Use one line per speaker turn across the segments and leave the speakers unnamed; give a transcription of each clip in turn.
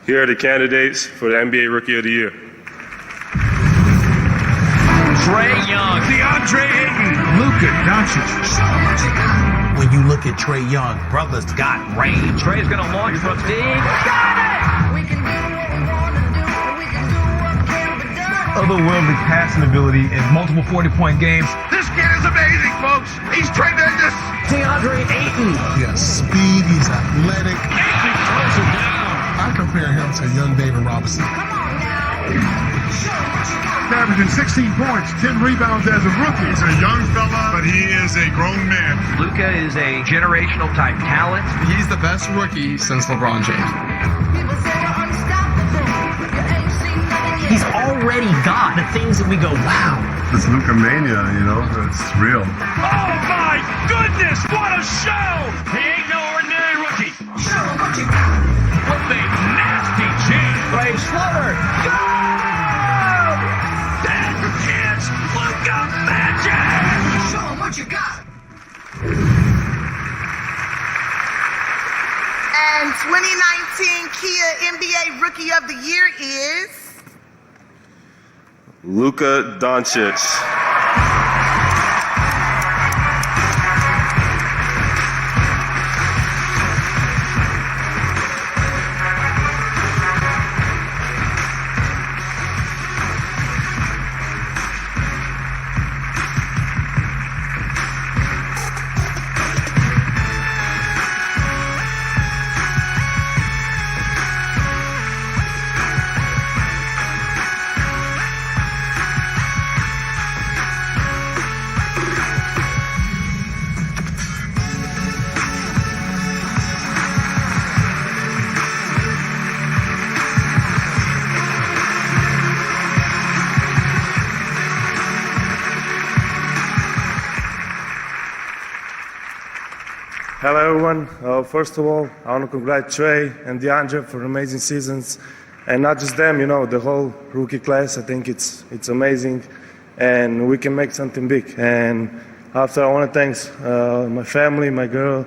Here are the candidates for the NBA Rookie of the Year.
Trae Young, DeAndre Ayton,
Luka Doncic.
When you look at Trae Young, brother's got range.
Trae's gonna launch from deep. Got it!
We can do what we want to do, and we can do what can't be done.
Otherworldly passing ability in multiple 40-point games.
This kid is amazing, folks. He's tremendous.
DeAndre Ayton.
He has speed, he's athletic.
Ayton throws it down.
I compare him to young David Robinson.
Come on now.
Averaging 16 points, 10 rebounds as a rookie.
He's a young fella, but he is a grown man.
Luka is a generational type talent.
He's the best rookie since LeBron James.
People say you're unstoppable. You ain't seen nothing yet.
He's already got the things that we go, wow.
It's Luka mania, you know, it's real.
Oh my goodness, what a show! He ain't no ordinary rookie.
Show 'em what you got.
With a nasty jam.
Ray Schlutter.
That is Luka magic!
Show 'em what you got.
And 2019 Kia NBA Rookie of the Year is
Luka Doncic.
Hello, everyone. First of all, I want to congratulate Trae and DeAndre for amazing seasons, and not just them. You know, the whole rookie class. I think it's amazing, and we can make something big. And after, I want to thank my family, my girl,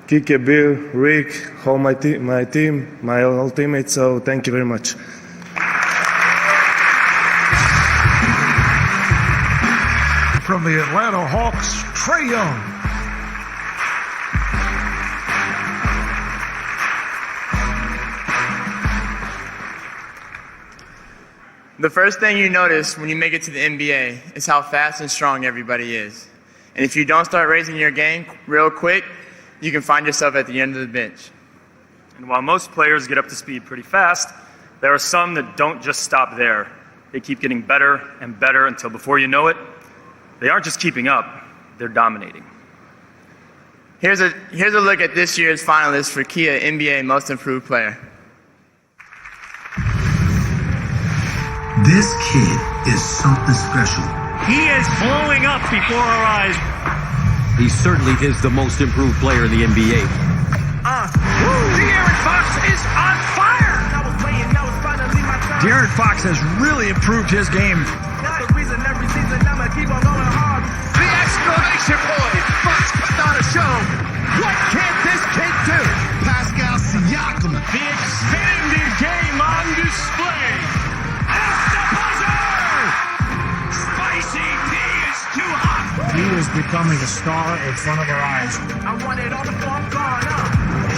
Kike, Bill, Rick, all my team, my whole teammates. So thank you very much.
From the Atlanta Hawks, Trae Young.
The first thing you notice when you make it to the NBA is how fast and strong everybody is. And if you don't start raising your game real quick, you can find yourself at the end of the bench.
And while most players get up to speed pretty fast, there are some that don't just stop there. They keep getting better and better until before you know it, they aren't just keeping up, they're dominating.
Here's a look at this year's finalists for Kia NBA Most Improved Player.
This kid is something special.
He is blowing up before our eyes.
He certainly is the most improved player in the NBA.
De'Aaron Fox is on fire.
De'Aaron Fox has really improved his game.
The exclamation point. Fox put on a show. What can this kid do?
Pascal Siakam.
The expanded game on display. At the buzzer! Spicy D is too hot.
He is becoming a star in front of our eyes.
I want it all before I'm gone up.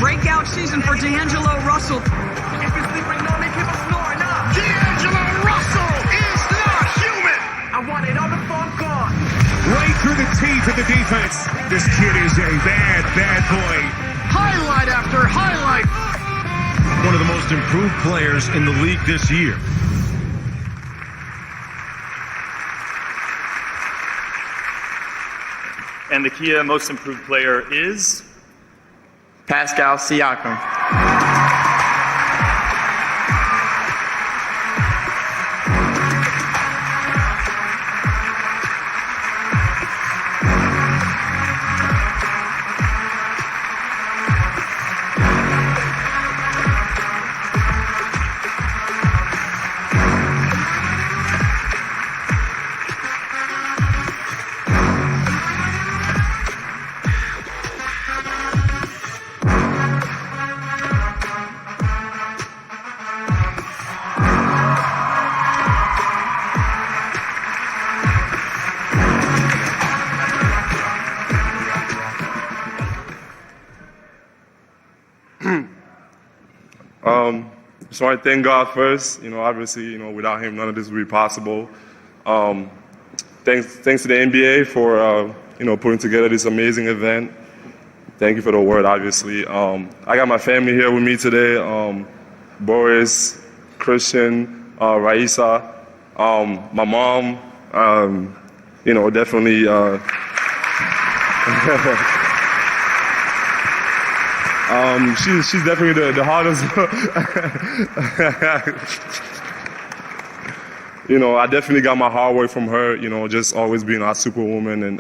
Breakout season for D'Angelo Russell.
If you're sleeping on me, keep us snoring up.
D'Angelo Russell is not human.
I want it all before I'm gone.
Right through the teeth of the defense. This kid is a bad boy.
Highlight after highlight.
One of the most improved players in the league this year.
And the Kia Most Improved Player is
Pascal Siakam.
Just want to thank God first. Obviously, without Him, none of this would be possible. Thanks to the NBA for, putting together this amazing event. Thank you for the word, obviously. I got my family here with me today. Boris, Christian, Raisa, my mom, definitely. She's definitely the hardest. I definitely got my hard work from her. Just always being our superwoman and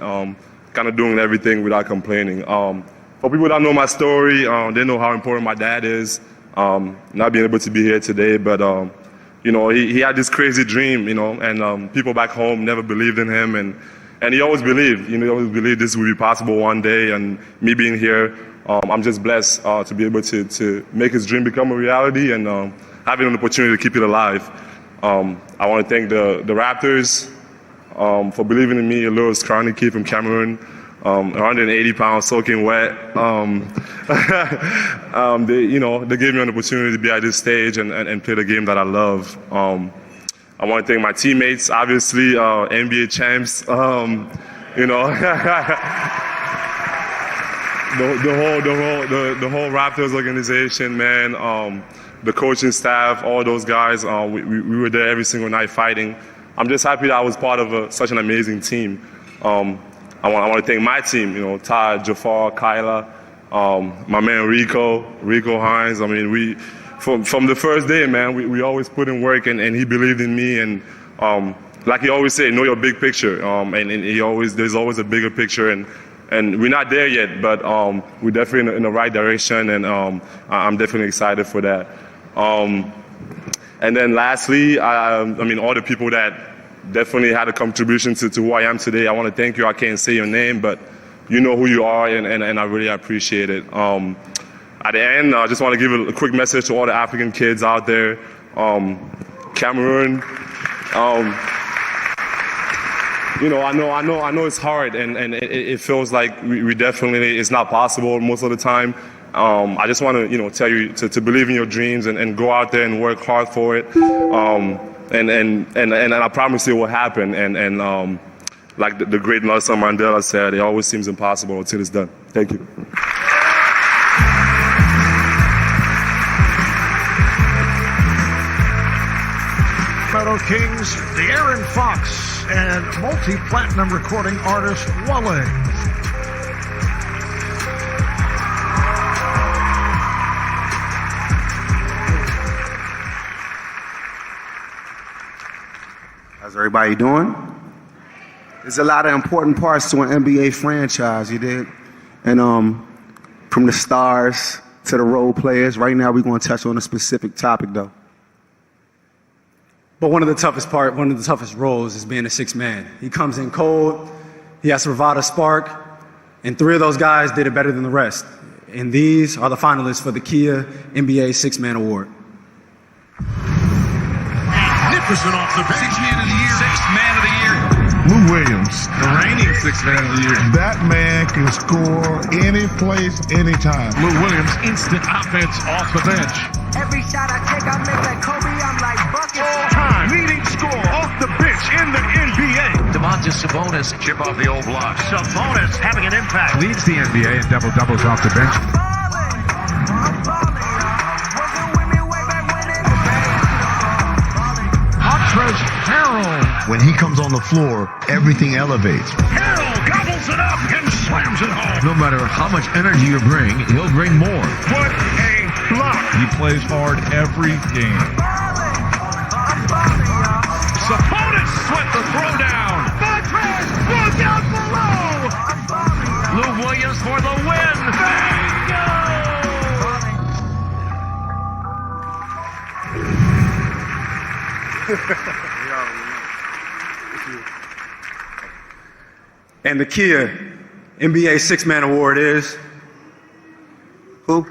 kind of doing everything without complaining. For people that know my story, they know how important my dad is. Not being able to be here today, but he had this crazy dream, and people back home never believed in him, and he always believed. He always believed this would be possible one day, and me being here. I'm just blessed to be able to make his dream become a reality and having an opportunity to keep it alive. I want to thank the Raptors for believing in me, a little scrawny kid from Cameroon, 180 pounds, soaking wet. They gave me an opportunity to be at this stage and play the game that I love. I want to thank my teammates, obviously, NBA champs. The whole Raptors organization, man, the coaching staff, all those guys, we were there every single night fighting. I'm just happy that I was part of such an amazing team. I want to thank my team, Todd, Jafar, Kyla, my man Rico Hines. I mean, from the first day, man, we always put in work, and he believed in me. And like he always said, know your big picture. And there's always a bigger picture. And we're not there yet, but we're definitely in the right direction, and I'm definitely excited for that. And then lastly, I mean, all the people that definitely had a contribution to who I am today, I want to thank you. I can't say your name, but you know who you are, and I really appreciate it. At the end, I just want to give a quick message to all the African kids out there. Cameroon, I know it's hard, and it feels like we definitely, it's not possible most of the time. I just want to, tell you to believe in your dreams and go out there and work hard for it. And I promise it will happen. And like the great Nelson Mandela said, it always seems impossible until it's done. Thank you.
Meadow Kings, De'Aaron Fox, and multi-platinum recording artist Wale.
How's everybody doing? There's a lot of important parts to an NBA franchise, you did? And from the stars to the role players, right now we're going to touch on a specific topic though.
But one of the toughest roles is being a sixth man. He comes in cold, he has to provide a spark, and 3 of those guys did it better than the rest. And these are the finalists for the Kia NBA Sixth Man Award.
Magnificent off the bench.
Sixth Man of the year. Sixth Man of the year.
Lou Williams,
The reigning Sixth Man of the year.
that man can score any place, anytime.
Lou Williams, instant offense off the bench.
Every shot I take, I make like Kobe. I'm like buckets.
All-time leading scorer off the bench in the NBA.
Domantas Sabonis, chip off the old block.
Sabonis having an impact.
Leads the NBA in double-doubles off the bench.
Montrezl Harrell.
When he comes on the floor, everything elevates.
Harrell gobbles it up and slams it home.
No matter how much energy you bring, he'll bring more.
What a block.
He plays hard every game.
Sabonis sweat the throw down. Montrezl, look out below.
Lou Williams for the win.
Bingo!
And the Kia NBA Sixth Man Award is... Who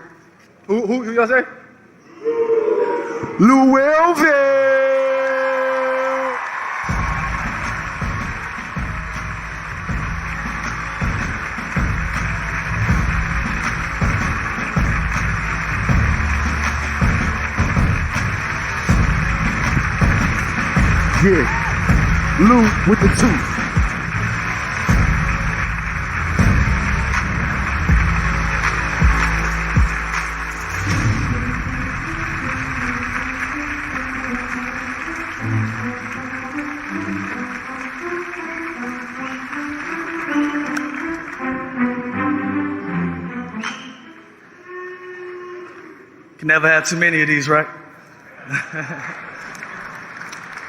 y'all say?
Lou Williams.
Yeah. Lou with the 2.
Can never have too many of these, right?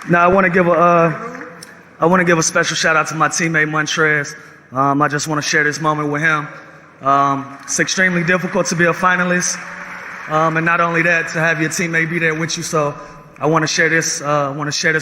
Now I want to give a special shout out to my teammate Montrez. I just want to share this moment with him. It's extremely difficult to be a finalist, and not only that, to have your teammate be there with you. So I want to share this.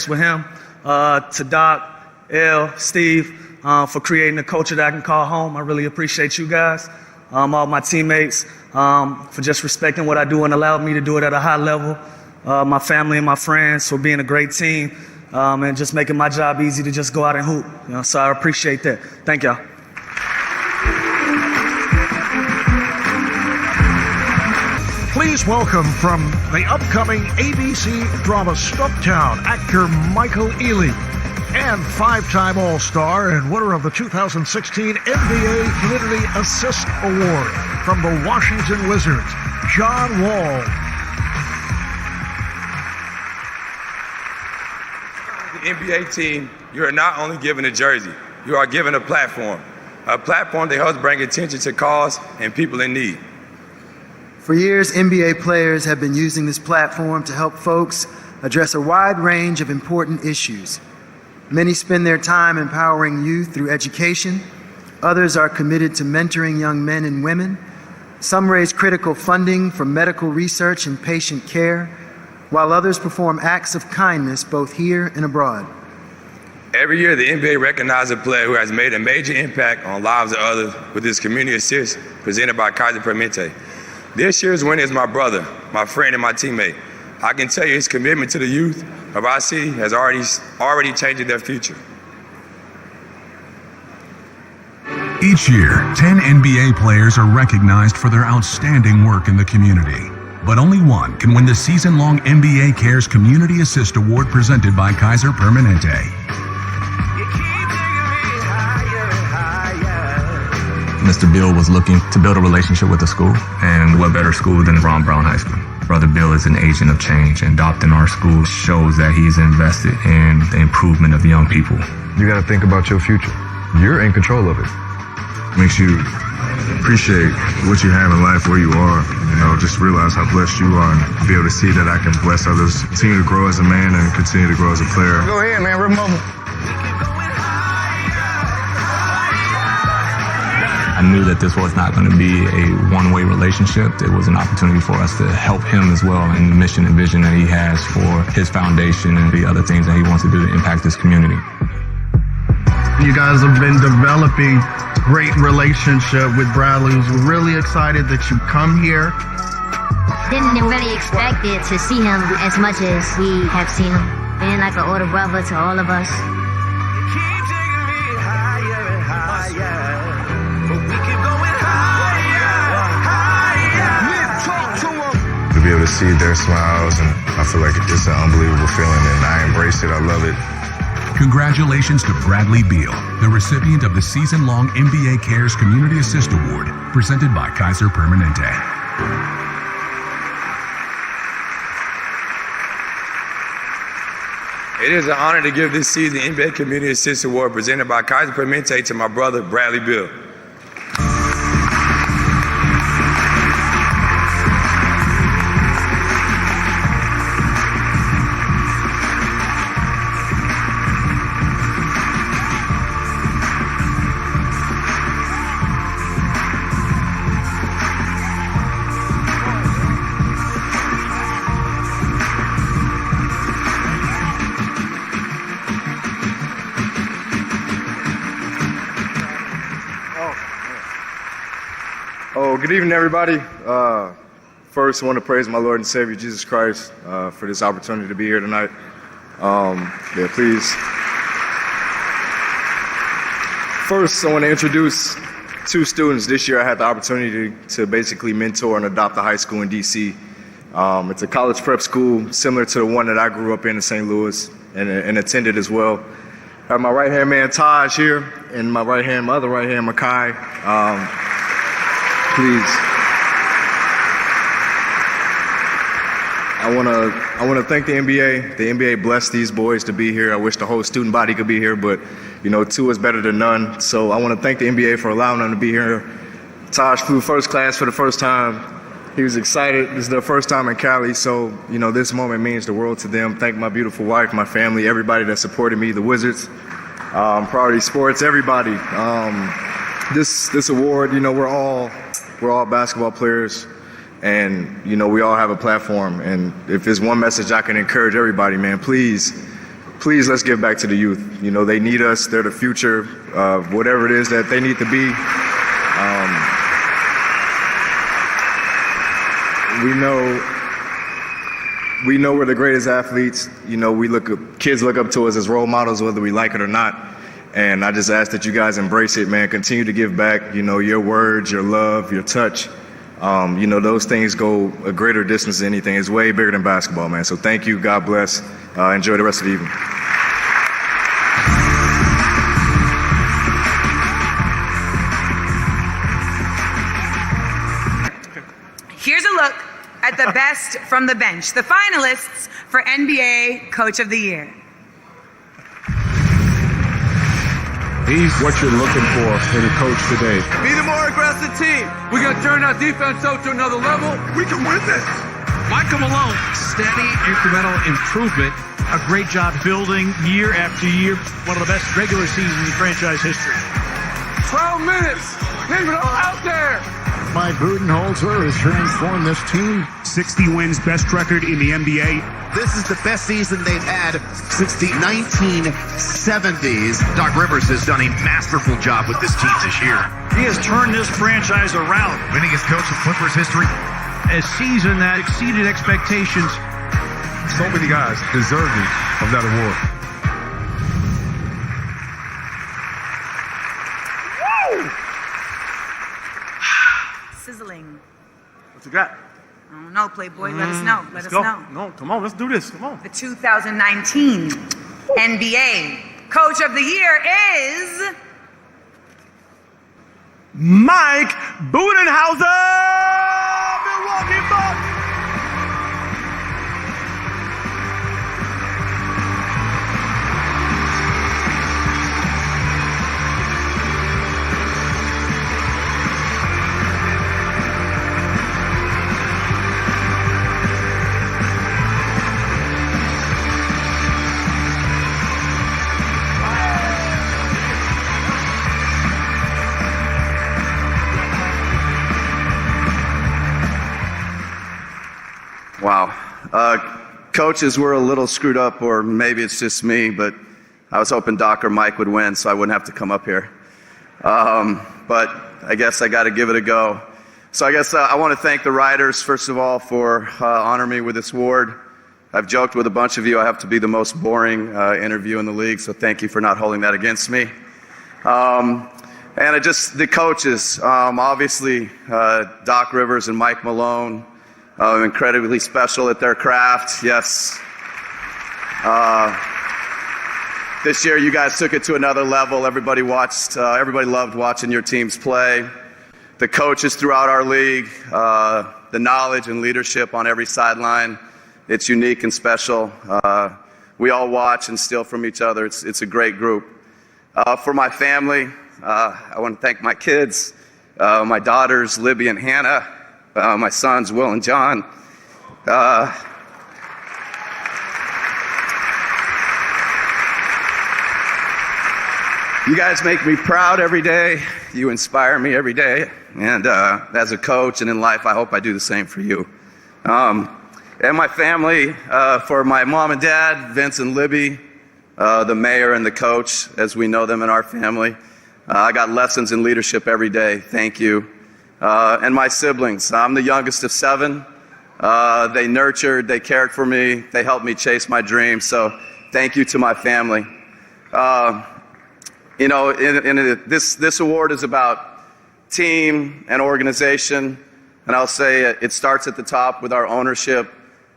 With him. To Doc, L, Steve, for creating a culture that I can call home. I really appreciate you guys. All my teammates, for just respecting what I do and allowing me to do it at a high level. My family and my friends for being a great team, and just making my job easy to just go out and hoop. So I appreciate that. Thank y'all.
Please welcome from the upcoming ABC drama Stumptown, actor Michael Ealy, and 5-time All-Star and winner of the 2016 NBA Community Assist Award from the Washington Wizards, John Wall.
The NBA team, you are not only given a jersey, you are given a platform that helps bring attention to cause and people in need.
For years, NBA players have been using this platform to help folks address a wide range of important issues. Many spend their time empowering youth through education. Others are committed to mentoring young men and women. Some raise critical funding for medical research and patient care, while others perform acts of kindness both here and abroad.
Every year, the NBA recognizes a player who has made a major impact on lives of others with this community assist presented by Kaiser Permanente. This year's winner is my brother, my friend, and my teammate. I can tell you his commitment to the youth of our city has already changed their future.
Each year, 10 NBA players are recognized for their outstanding work in the community. But only one can win the season-long NBA Cares Community Assist Award presented by Kaiser Permanente.
Mr. Bill was looking to build a relationship with the school, and what better school than Ron Brown High School. Brother Bill is an agent of change, and adopting our school shows that he's invested in the improvement of the young people.
You got to think about your future. You're in control of it.
Makes you appreciate what you have in life, where you are. Just realize how blessed you are, and be able to see that I can bless others, continue to grow as a man, and continue to grow as a player.
Go ahead, man. Rip over.
I knew that this was not going to be a one-way relationship. It was an opportunity for us to help him as well in the mission and vision that he has for his foundation and the other things that he wants to do to impact this community.
You guys have been developing great relationship with Bradley. We're really excited that you come here.
Didn't really expect it to see him as much as we have seen him. Being like an older brother to all of us.
To be able to see their smiles, and I feel like it's an unbelievable feeling, and I embrace it. I love it.
Congratulations to Bradley Beal, the recipient of the season-long NBA Cares Community Assist Award, presented by Kaiser Permanente.
It is an honor to give this season NBA Community Assist Award presented by Kaiser Permanente to my brother, Bradley Beal.
Good evening, everybody. First, I want to praise my Lord and Savior, Jesus Christ, for this opportunity to be here tonight. Please. First, I want to introduce two students. This year, I had the opportunity to basically mentor and adopt a high school in D.C. It's a college prep school similar to the one that I grew up in St. Louis.
and attended as well. I have my right-hand man, Taj, here, and my other right hand, Makai. Please. I want to thank the NBA. The NBA blessed these boys to be here. I wish the whole student body could be here, but two is better than none. So I want to thank the NBA for allowing them to be here. Taj flew first class for the first time. He was excited. This is their first time in Cali, so this moment means the world to them. Thank my beautiful wife, my family, everybody that supported me, the Wizards, Priority Sports, everybody. This award, we're all basketball players. And, we all have a platform. And if there's one message I can encourage everybody, man, please let's give back to the youth. They need us. They're the future of whatever it is that they need to be. We know we're the greatest athletes. Kids look up to us as role models, whether we like it or not. And I just ask that you guys embrace it, man. Continue to give back, your words, your love, your touch. Those things go a greater distance than anything. It's way bigger than basketball, man. So thank you. God bless. Enjoy the rest of the evening.
Here's a look at the best from the bench. The finalists for NBA Coach of the Year.
He's what you're looking for in a coach today.
Be the more aggressive team. We got to turn our defense up to another level. We can win this.
Michael Malone, steady incremental improvement. A great job building year after year. One of the best regular seasons in franchise history.
12 minutes. Leave it all out there.
Mike Budenholzer has transformed this team.
60 wins, best record in the NBA.
This is the best season they've had since the 1970s.
Doc Rivers has done a masterful job with this team this year.
He has turned this franchise around.
Winningest coach in Clippers history.
A season that exceeded expectations.
So many guys deserving of that award.
Sizzling.
What you got?
I don't know, Playboy. Let us know. Let us know.
No, come on, let's do this. Come on.
The 2019 NBA Coach of the Year is
Mike Budenholzer, Milwaukee Bucks.
Wow. Coaches were a little screwed up, or maybe it's just me, but I was hoping Doc or Mike would win so I wouldn't have to come up here. But I guess I got to give it a go. So I guess I want to thank the writers, first of all, for honoring me with this award. I've joked with a bunch of you I have to be the most boring interview in the league, so thank you for not holding that against me. And the coaches, obviously Doc Rivers and Mike Malone, incredibly special at their craft, yes. This year you guys took it to another level. Everybody loved watching your teams play. The coaches throughout our league, the knowledge and leadership on every sideline, it's unique and special. We all watch and steal from each other. It's a great group. For my family, I want to thank my kids, my daughters, Libby and Hannah, my sons, Will and John. You guys make me proud every day. You inspire me every day. And as a coach and in life, I hope I do the same for you. And my family, for my mom and dad, Vince and Libby, the mayor and the coach, as we know them in our family. I got lessons in leadership every day. Thank you. And my siblings. I'm the youngest of 7. They nurtured, they cared for me, they helped me chase my dreams. So thank you to my family. This award is about team and organization. And I'll say it starts at the top with our ownership.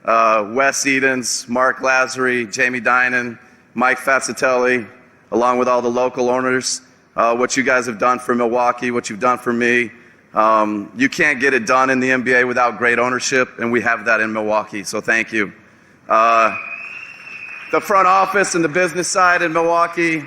Wes Edens, Mark Lazary, Jamie Dinan, Mike Fascitelli, along with all the local owners, what you guys have done for Milwaukee, what you've done for me. You can't get it done in the NBA without great ownership, and we have that in Milwaukee, so thank you. The front office and the business side in Milwaukee,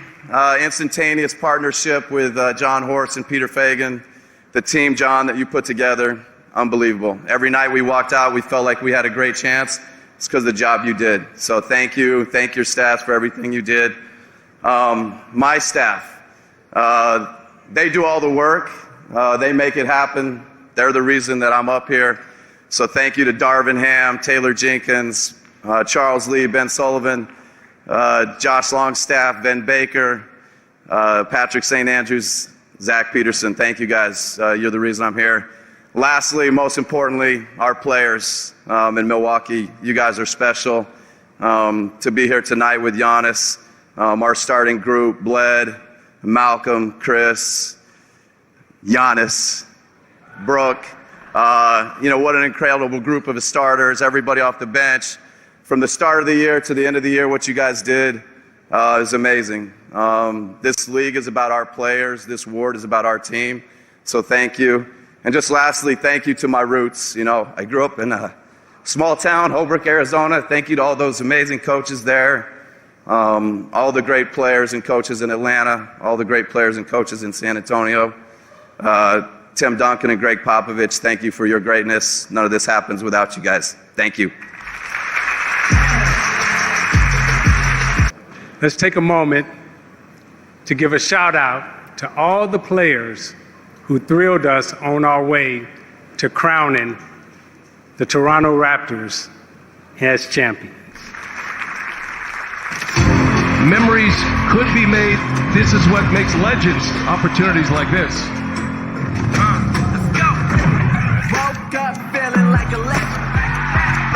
instantaneous partnership with John Horst and Peter Fagan. The team, John, that you put together, unbelievable. Every night we walked out, we felt like we had a great chance. It's because of the job you did. So thank you. Thank your staff for everything you did. My staff, they do all the work. They make it happen. They're the reason that I'm up here. So thank you to Darvin Ham, Taylor Jenkins, Charles Lee, Ben Sullivan, Josh Longstaff, Ben Baker, Patrick St. Andrews, Zach Peterson. Thank you guys. You're the reason I'm here. Lastly, most importantly, our players in Milwaukee. You guys are special. To be here tonight with Giannis, our starting group, Bled, Malcolm, Chris, Giannis, Brooke. What an incredible group of starters, everybody off the bench. From the start of the year to the end of the year, what you guys did is amazing. This league is about our players. This award is about our team. So thank you. And just lastly, thank you to my roots. I grew up in a small town, Holbrook, Arizona. Thank you to all those amazing coaches there. All the great players and coaches in Atlanta, all the great players and coaches in San Antonio. Tim Duncan and Greg Popovich, thank you for your greatness. None of this happens without you guys. Thank you.
Let's take a moment to give a shout out to all the players who thrilled us on our way to crowning the Toronto Raptors as champions.
Memories could be made. This is what makes legends, opportunities like this.
Let's go. Woke up feeling like a legend.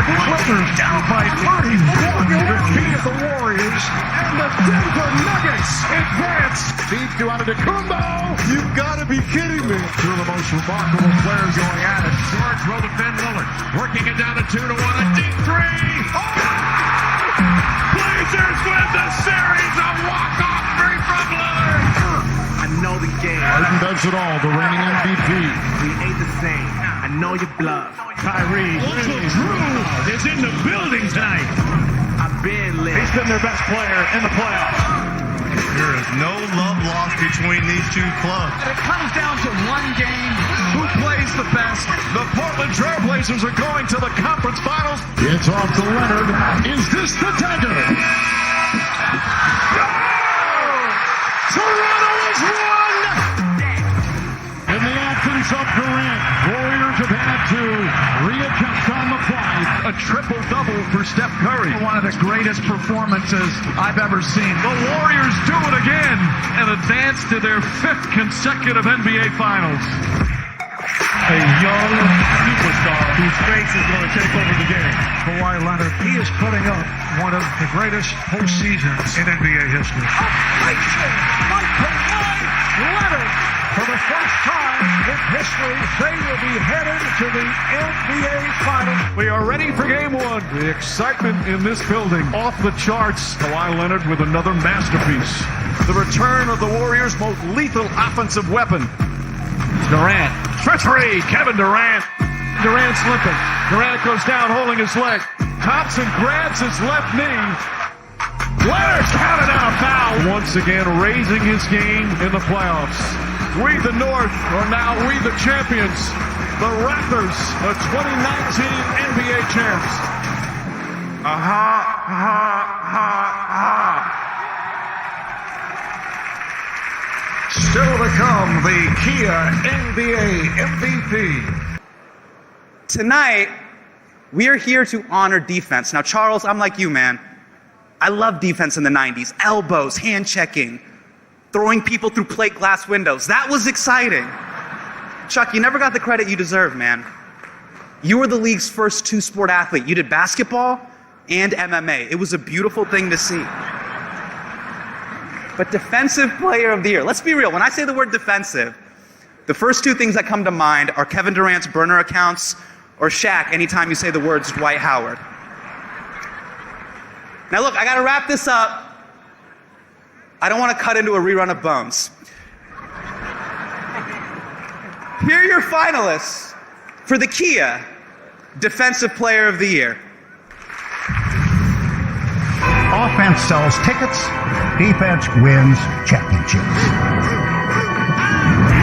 Clippers down by 31 defeat the Warriors, and the Denver Nuggets advance.
Steve to Antetokounmpo. You've got to be kidding me. Two of the most remarkable players going at it.
George will defend Lillard. Working it down to 2-1. A deep three. Oh! Blazers win the series. A walk-off three from Lillard. I know the game.
Harden does it all. The reigning MVP.
We ain't the same. I know your bluff.
Kyrie is in the building tonight.
I've been lit.
He's been their best player in the playoffs.
There is no love lost between these two clubs.
It comes down to one game. Who plays the best?
The Portland Trailblazers are going to the conference finals. It's off to Leonard. Is this the dagger? Toronto has won! In the absence of Durant, Warriors have had to readjust on the fly. A triple-double for Steph Curry. One of the greatest performances I've ever seen. The Warriors do it again and advance to their 5th consecutive NBA Finals. A young superstar whose face is going to take over the game.
Kawhi Leonard, he is putting up one of the greatest postseasons in NBA history. Michael Leonard, for the first time in history, they will be headed to the NBA Finals.
We are ready for game one. The excitement in this building off the charts. Kawhi Leonard with another masterpiece. The return of the Warriors' most lethal offensive weapon. Durant for three. Kevin Durant. Durant slipping. Durant goes down holding his leg. Thompson grabs his left knee. Leonard counted out a foul. Once again raising his game in the playoffs. We the North are now we the champions. The Raptors, the 2019 NBA champs.
Still to come, the Kia NBA MVP.
Tonight, we are here to honor defense. Now, Charles, I'm like you, man. I love defense in the 90s. Elbows, hand checking, throwing people through plate glass windows. That was exciting. Chuck, you never got the credit you deserve, man. You were the league's first two-sport athlete. You did basketball and MMA. It was a beautiful thing to see. But defensive player of the year. Let's be real. When I say the word defensive, the first two things that come to mind are Kevin Durant's burner accounts or Shaq anytime you say the words Dwight Howard. Now look, I gotta wrap this up, I don't want to cut into a rerun of Bones. Here are your finalists for the Kia Defensive Player of the Year.
Offense sells tickets, defense wins championships.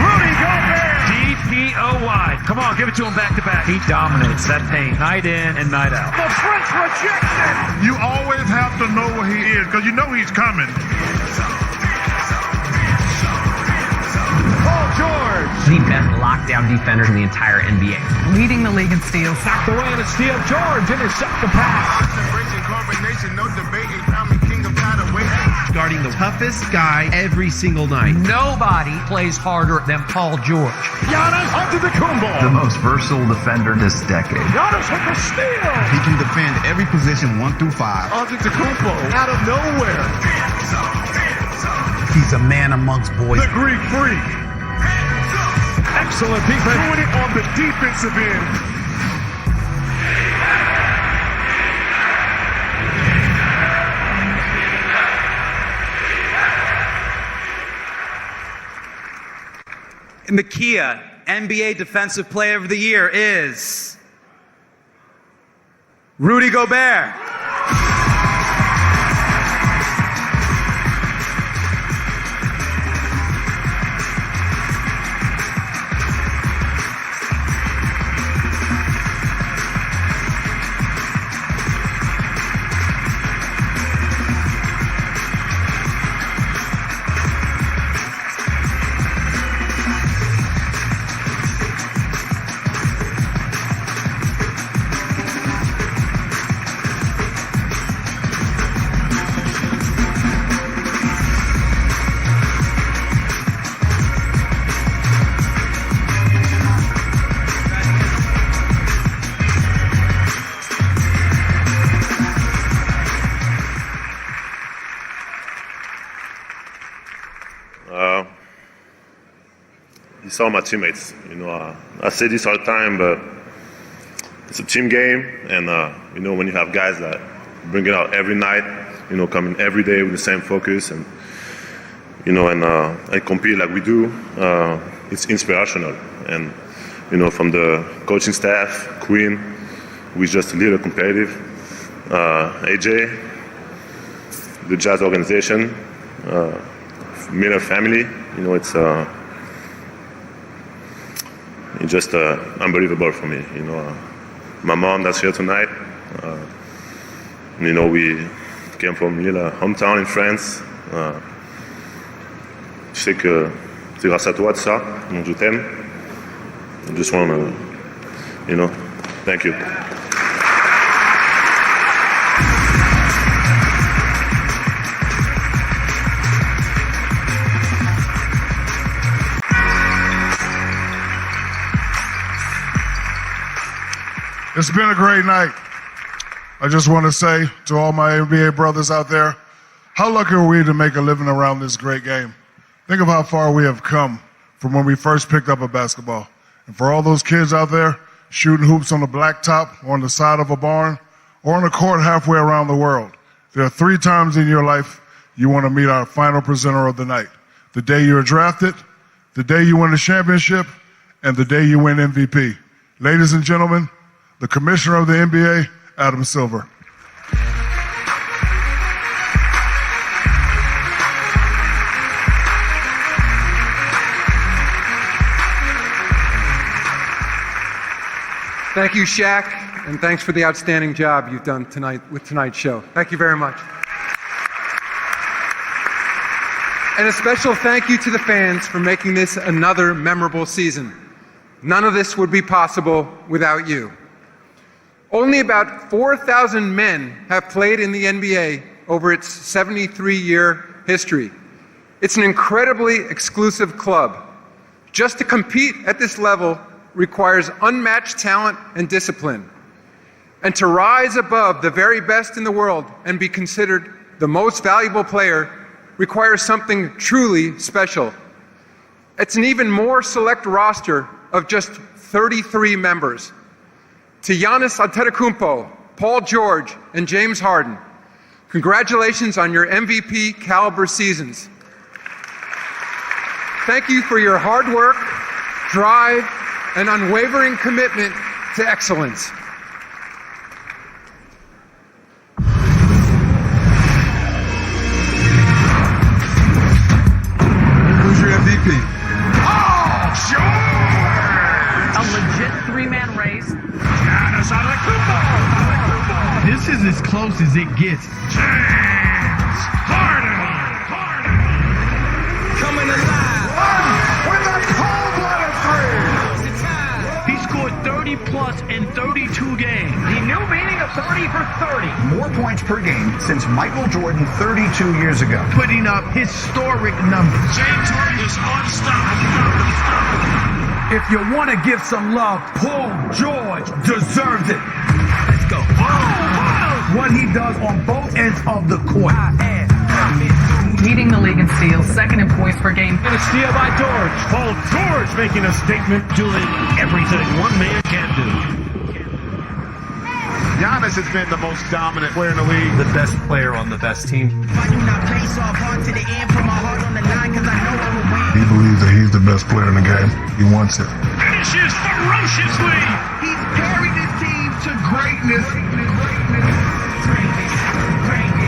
Rudy Gobert! DPOY. Come on, give it to him back to back. He dominates that paint, night in and night out.
The French rejection! You always have to know where he is, because you know he's coming.
Paul George!
The best lockdown defenders in the entire NBA.
Leading the league in steals.
Knocked away in a steal. George intercept the pass.
No debate, king of
Guarding the toughest guy every single night.
Nobody plays harder than Paul George.
Giannis Antetokounmpo.
The most versatile defender this decade.
Giannis with the steal.
He can defend every position 1 through 5.
Antetokounmpo out of nowhere.
He's a man amongst boys.
The Greek Freak. Excellent defense. Doing it on the defensive end.
And the Kia NBA Defensive Player of the Year is Rudy Gobert.
You saw my teammates. I say this all the time, but it's a team game, and when you have guys that bring it out every night, coming every day with the same focus, and and compete like we do, it's inspirational. And from the coaching staff, Queen, who is just a little competitive, AJ, the Jazz organization, Miller family, it's just unbelievable for me. My mom that's here tonight, we came from little hometown in France. Je sais que c'est grâce à toi tout ça, donc je t'aime. I just want to, thank you.
It's been a great night. I just want to say to all my NBA brothers out there, how lucky are we to make a living around this great game? Think of how far we have come from when we first picked up a basketball. And for all those kids out there shooting hoops on the blacktop or on the side of a barn or on a court halfway around the world, there are 3 times in your life you want to meet our final presenter of the night. The day you're drafted, the day you win the championship, and the day you win MVP. Ladies and gentlemen, the commissioner of the NBA, Adam Silver.
Thank you, Shaq, and thanks for the outstanding job you've done tonight with tonight's show. Thank you very much. And a special thank you to the fans for making this another memorable season. None of this would be possible without you. Only about 4,000 men have played in the NBA over its 73-year history. It's an incredibly exclusive club. Just to compete at this level requires unmatched talent and discipline. And to rise above the very best in the world and be considered the most valuable player requires something truly special. It's an even more select roster of just 33 members. To Giannis Antetokounmpo, Paul George, and James Harden, congratulations on your MVP caliber seasons. thank you for your hard work, drive, and unwavering commitment to excellence.
Who's your MVP?
Oh, sure!
A legit three-man race.
Giannis Antetokounmpo!
This is as close as it gets.
James Harden! Coming alive! With a cold-blooded three!
He scored 30 plus in 32 games.
The new meaning of 30 for 30. More points per game since Michael Jordan 32 years ago.
Putting up historic numbers.
James Harden is unstoppable.
If you want to give some love, Paul George deserves it. Let's go. What he does on both ends of the court.
Leading the league in steals, second in points per game.
And a steal by George. Paul George making a statement, doing everything one man can do.
Giannis has been the most dominant player in the league.
The best player on the best team.
He believes that he's the best player in the game. He wants it.
Finishes ferociously. He's carried his team to greatness.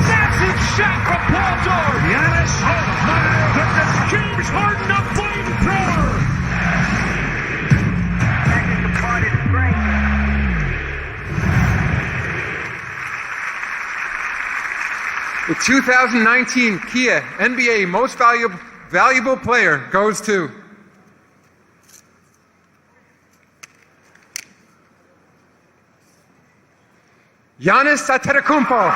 Massive shot from Paul George.
Giannis, James Harden, a flamethrower.
The 2019 Kia NBA Most Valuable Player goes to Giannis Antetokounmpo.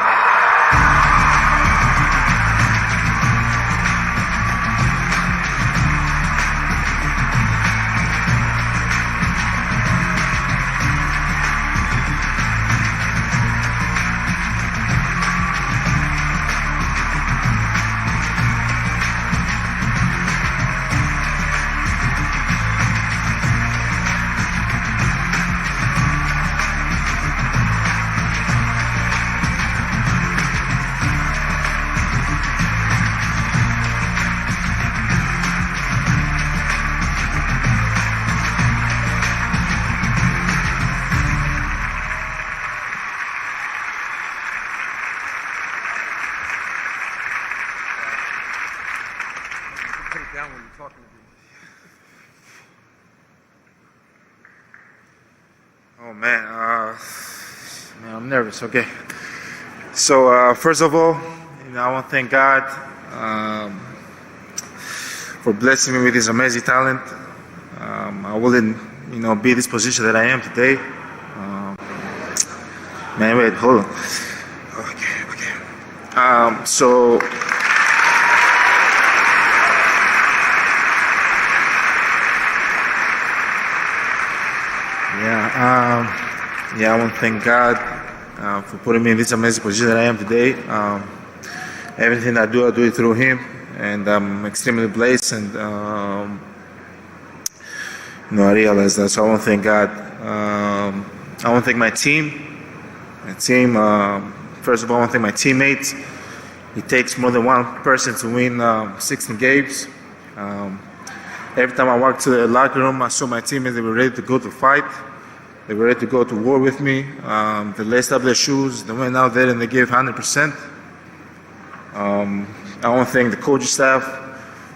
Oh man, I'm nervous. Okay. So first of all, I want to thank God for blessing me with this amazing talent. I wouldn't, be in this position that I am today. Man, wait, hold on. Okay. I want to thank God for putting me in this amazing position that I am today. Everything I do it through Him, and I'm extremely blessed. And I realize that. So I want to thank God. I want to thank my team. First of all, I want to thank my teammates. It takes more than one person to win 16 games. Every time I walked to the locker room, I saw my teammates. They were ready to go to fight. They were ready to go to war with me. They laced up their shoes. They went out there and they gave 100%. I want to thank the coaching staff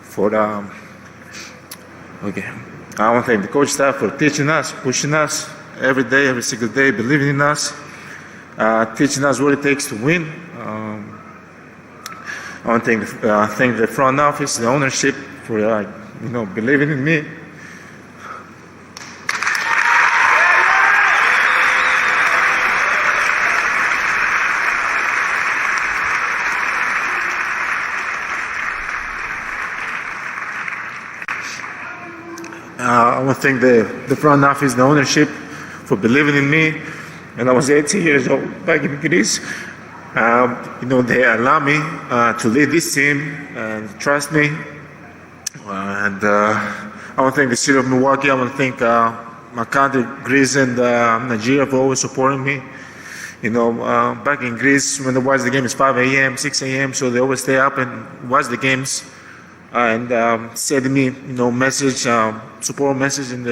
for I want to thank the coaching staff for teaching us, pushing us every day, every single day, believing in us, teaching us what it takes to win. I want to thank the front office, the ownership for believing in me. I want to thank the front office, the ownership, for believing in me. And I was 18 years old back in Greece. They allowed me to lead this team and trust me. And I want to thank the city of Milwaukee. I want to thank my country, Greece and Nigeria, for always supporting me. Back in Greece, when they watch the game, it's 5 a.m., 6 a.m., so they always stay up and watch the games.
and send me, message, support message, and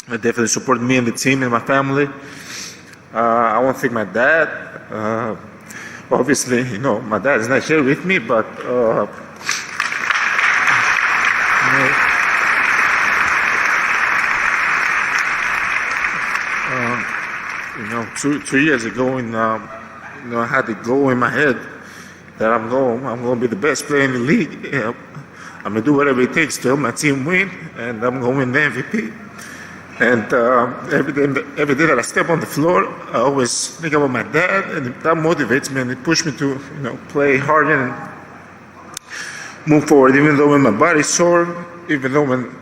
definitely support me and the team and my family. I want to thank my dad. Obviously, my dad is not here with me, but two years ago, and I had the goal in my head that I'm going to be the best player in the league. I'm going to do whatever it takes to help my team win, and I'm going to win the MVP. And every day that I step on the floor, I always think about my dad, and that motivates me and it pushes me to play harder and move forward. Even though when my body's sore, even though when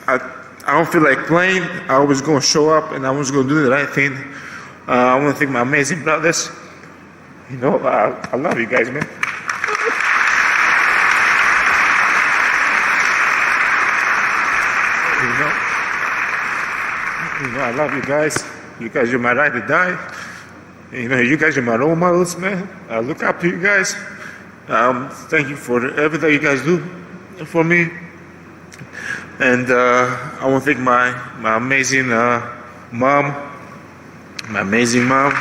I don't feel like playing, I always going to show up and I always going to do the right thing. I want to thank my amazing brothers. I love you guys, man. I love you guys. You guys are my ride or die. You guys are my role models, man. I look up to you guys. Thank you for everything you guys do for me. And I want to thank my amazing mom. My amazing mom.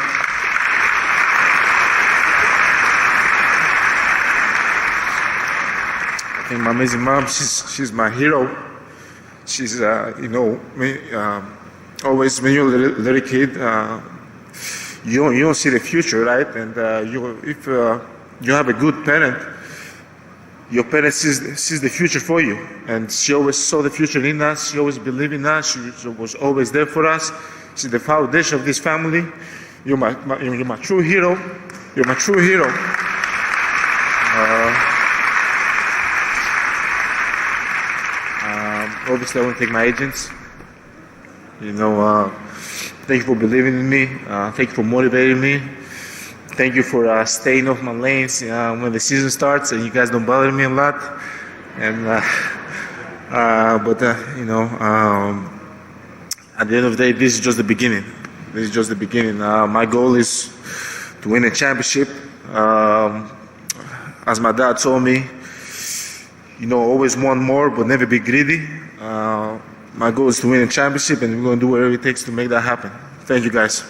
I think my amazing mom, she's my hero. She's, always when you're a little kid, you don't see the future, right? And if you have a good parent, your parent sees the future for you. And she always saw the future in us. She always believed in us. She was always there for us. She's the foundation of this family. You're my true hero. You're my true hero. Obviously, I want to thank my agents. Thank you for believing in me. Thank you for motivating me. Thank you for staying off my lanes when the season starts, and you guys don't bother me a lot. And at the end of the day, this is just the beginning. This is just the beginning. My goal is to win a championship. As my dad told me, always want more, but never be greedy. My goal is to win a championship, and we're going to do whatever it takes to make that happen. Thank you, guys.